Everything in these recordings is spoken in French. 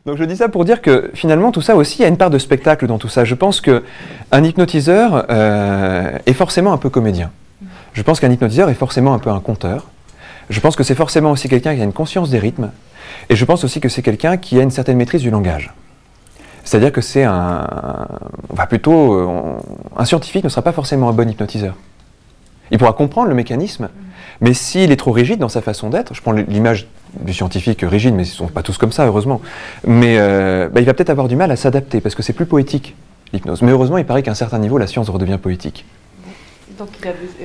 Donc je dis ça pour dire que finalement tout ça aussi, il y a une part de spectacle dans tout ça. Je pense qu'un hypnotiseur est forcément un peu comédien. Je pense qu'un hypnotiseur est forcément un peu un conteur. Je pense que c'est forcément aussi quelqu'un qui a une conscience des rythmes. Et je pense aussi que c'est quelqu'un qui a une certaine maîtrise du langage. C'est-à-dire que c'est un scientifique ne sera pas forcément un bon hypnotiseur. Il pourra comprendre le mécanisme, mais s'il est trop rigide dans sa façon d'être, je prends l'image du scientifique rigide, mais ils ne sont pas tous comme ça, heureusement, mais il va peut-être avoir du mal à s'adapter, parce que c'est plus poétique, l'hypnose. Mais heureusement, il paraît qu'à un certain niveau, la science redevient poétique. Donc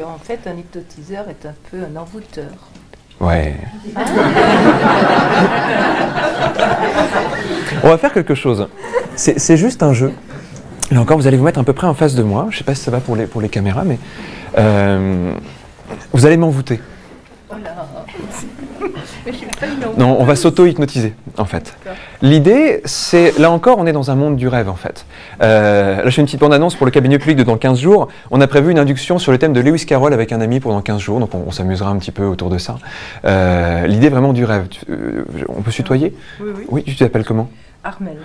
en fait, un hypnotiseur est un peu un envoûteur. Ouais. On va faire quelque chose. C'est juste un jeu. Là encore, vous allez vous mettre à peu près en face de moi. Je ne sais pas si ça va pour les caméras, mais vous allez m'envoûter. Oh là. Je suis pas une non, on va s'auto-hypnotiser, en fait. L'idée, c'est, là encore, on est dans un monde du rêve, en fait. Là, je fais une petite bande-annonce pour le cabinet public de dans 15 jours. On a prévu une induction sur le thème de Lewis Carroll avec un ami pendant 15 jours, donc on s'amusera un petit peu autour de ça. L'idée vraiment du rêve. On peut se tutoyer? Oui, oui. Oui, tu t'appelles comment? Armel.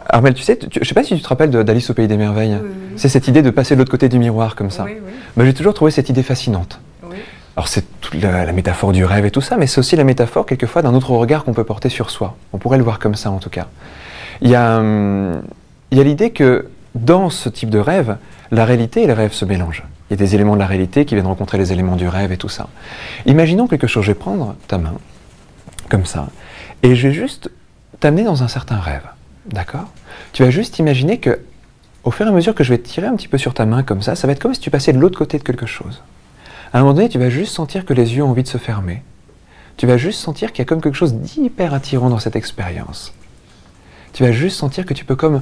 Armel, tu sais, je ne sais pas si tu te rappelles d'Alice au Pays des Merveilles. Oui, oui. C'est cette idée de passer de l'autre côté du miroir, comme ça. Oui, oui. Ben, j'ai toujours trouvé cette idée fascinante. Oui. Alors c'est toute la métaphore du rêve et tout ça, mais c'est aussi la métaphore quelquefois d'un autre regard qu'on peut porter sur soi. On pourrait le voir comme ça en tout cas. Il y a l'idée que dans ce type de rêve, la réalité et le rêve se mélangent. Il y a des éléments de la réalité qui viennent rencontrer les éléments du rêve et tout ça. Imaginons quelque chose, je vais prendre ta main, comme ça, et je vais juste t'amener dans un certain rêve, d'accord? Tu vas juste imaginer que, au fur et à mesure que je vais tirer un petit peu sur ta main comme ça va être comme si tu passais de l'autre côté de quelque chose. À un moment donné, tu vas juste sentir que les yeux ont envie de se fermer. Tu vas juste sentir qu'il y a comme quelque chose d'hyper attirant dans cette expérience. Tu vas juste sentir que tu peux comme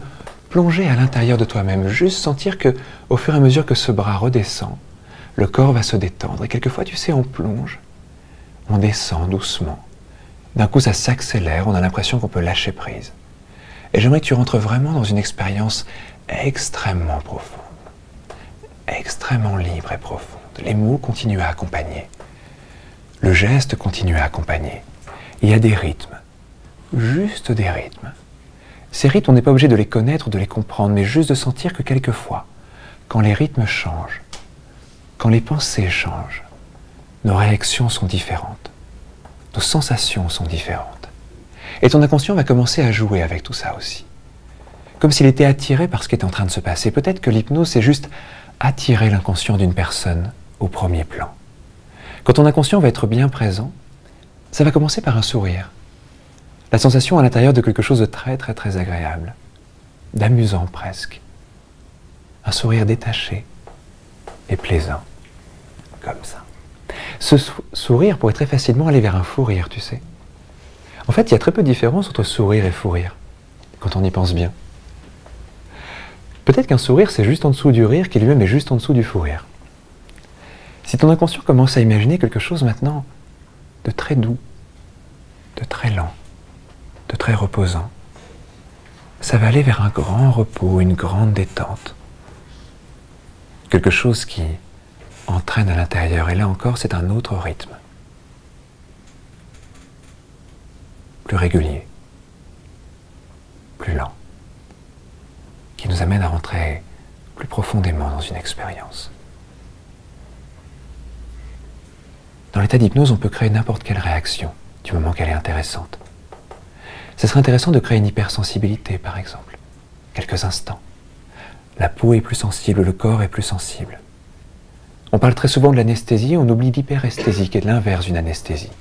plonger à l'intérieur de toi-même, juste sentir que, au fur et à mesure que ce bras redescend, le corps va se détendre. Et quelquefois, tu sais, on plonge, on descend doucement. D'un coup, ça s'accélère, on a l'impression qu'on peut lâcher prise. Et j'aimerais que tu rentres vraiment dans une expérience extrêmement profonde, extrêmement libre et profonde. Les mots continuent à accompagner. Le geste continue à accompagner. Il y a des rythmes, juste des rythmes. Ces rythmes, on n'est pas obligé de les connaître, de les comprendre, mais juste de sentir que quelquefois, quand les rythmes changent, quand les pensées changent, nos réactions sont différentes, nos sensations sont différentes. Et ton inconscient va commencer à jouer avec tout ça aussi. Comme s'il était attiré par ce qui est en train de se passer. Peut-être que l'hypnose, c'est juste attirer l'inconscient d'une personne au premier plan. Quand ton inconscient va être bien présent, ça va commencer par un sourire. La sensation à l'intérieur de quelque chose de très très très agréable, d'amusant presque. Un sourire détaché et plaisant, comme ça. Ce sourire pourrait très facilement aller vers un fou rire, tu sais. En fait, il y a très peu de différence entre sourire et fou rire, quand on y pense bien. Peut-être qu'un sourire, c'est juste en dessous du rire, qui lui-même est juste en dessous du fou rire. Si ton inconscient commence à imaginer quelque chose maintenant de très doux, de très lent, de très reposant, ça va aller vers un grand repos, une grande détente. Quelque chose qui entraîne à l'intérieur. Et là encore, c'est un autre rythme. Plus régulier, plus lent, qui nous amène à rentrer plus profondément dans une expérience. Dans l'état d'hypnose, on peut créer n'importe quelle réaction, du moment qu'elle est intéressante. Ce serait intéressant de créer une hypersensibilité, par exemple, quelques instants. La peau est plus sensible, le corps est plus sensible. On parle très souvent de l'anesthésie, on oublie l'hyperesthésie, qui est l'inverse d'une anesthésie.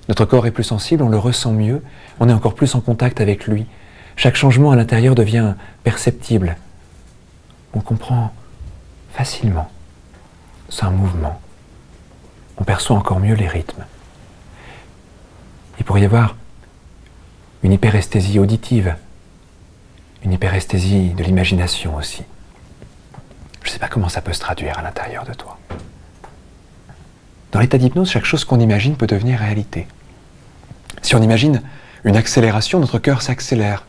Notre corps est plus sensible, on le ressent mieux, on est encore plus en contact avec lui. Chaque changement à l'intérieur devient perceptible. On comprend facilement. C'est un mouvement. On perçoit encore mieux les rythmes. Il pourrait y avoir une hyperesthésie auditive, une hyperesthésie de l'imagination aussi. Je ne sais pas comment ça peut se traduire à l'intérieur de toi. Dans l'état d'hypnose, chaque chose qu'on imagine peut devenir réalité. Si on imagine une accélération, notre cœur s'accélère,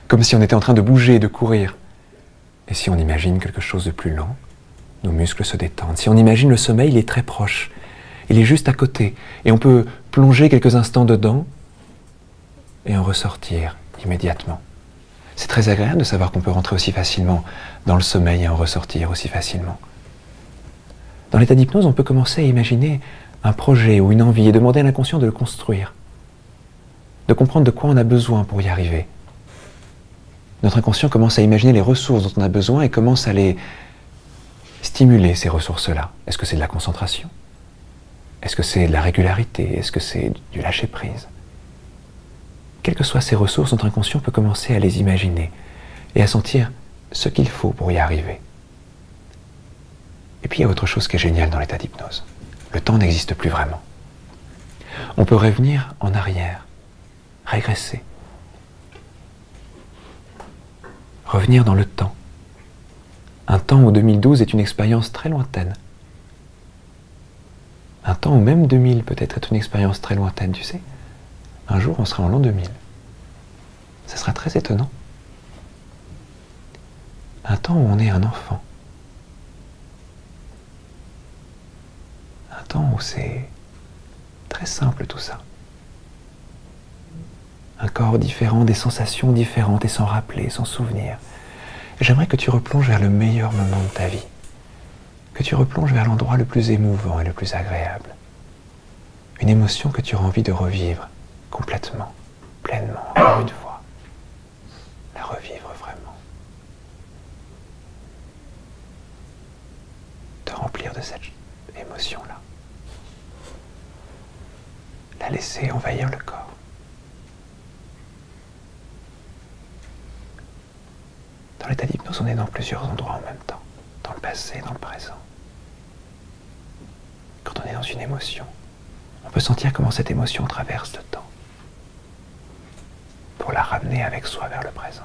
comme si on était en train de bouger, de courir. Et si on imagine quelque chose de plus lent, nos muscles se détendent. Si on imagine le sommeil, il est très proche. Il est juste à côté. Et on peut plonger quelques instants dedans et en ressortir immédiatement. C'est très agréable de savoir qu'on peut rentrer aussi facilement dans le sommeil et en ressortir aussi facilement. Dans l'état d'hypnose, on peut commencer à imaginer un projet ou une envie et demander à l'inconscient de le construire, de comprendre de quoi on a besoin pour y arriver. Notre inconscient commence à imaginer les ressources dont on a besoin et commence à les stimuler, ces ressources-là. Est-ce que c'est de la concentration? Est-ce que c'est de la régularité? Est-ce que c'est du lâcher-prise? Quelles que soient ces ressources, notre inconscient peut commencer à les imaginer et à sentir ce qu'il faut pour y arriver. Et puis il y a autre chose qui est géniale dans l'état d'hypnose. Le temps n'existe plus vraiment. On peut revenir en arrière, régresser. Revenir dans le temps. Un temps où 2012 est une expérience très lointaine. Un temps où même 2000 peut-être est une expérience très lointaine, tu sais. Un jour, on sera en l'an 2000. Ça sera très étonnant. Un temps où on est un enfant. Un temps où c'est très simple tout ça. Un corps différent, des sensations différentes et sans rappeler, sans souvenir. J'aimerais que tu replonges vers le meilleur moment de ta vie. Que tu replonges vers l'endroit le plus émouvant et le plus agréable. Une émotion que tu auras envie de revivre complètement, pleinement, encore une fois. La revivre vraiment. Te remplir de cette émotion-là. La laisser envahir le corps. Dans l'état d'hypnose, on est dans plusieurs endroits en même temps. Dans le passé, dans le présent. Quand on est dans une émotion, on peut sentir comment cette émotion traverse le temps pour la ramener avec soi vers le présent.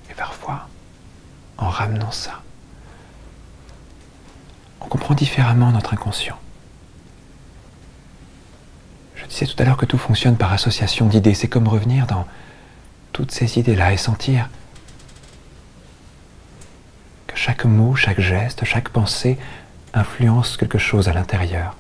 Et parfois, en ramenant ça, on comprend différemment notre inconscient. Je disais tout à l'heure que tout fonctionne par association d'idées. C'est comme revenir dans toutes ces idées-là et sentir que chaque mot, chaque geste, chaque pensée influence quelque chose à l'intérieur.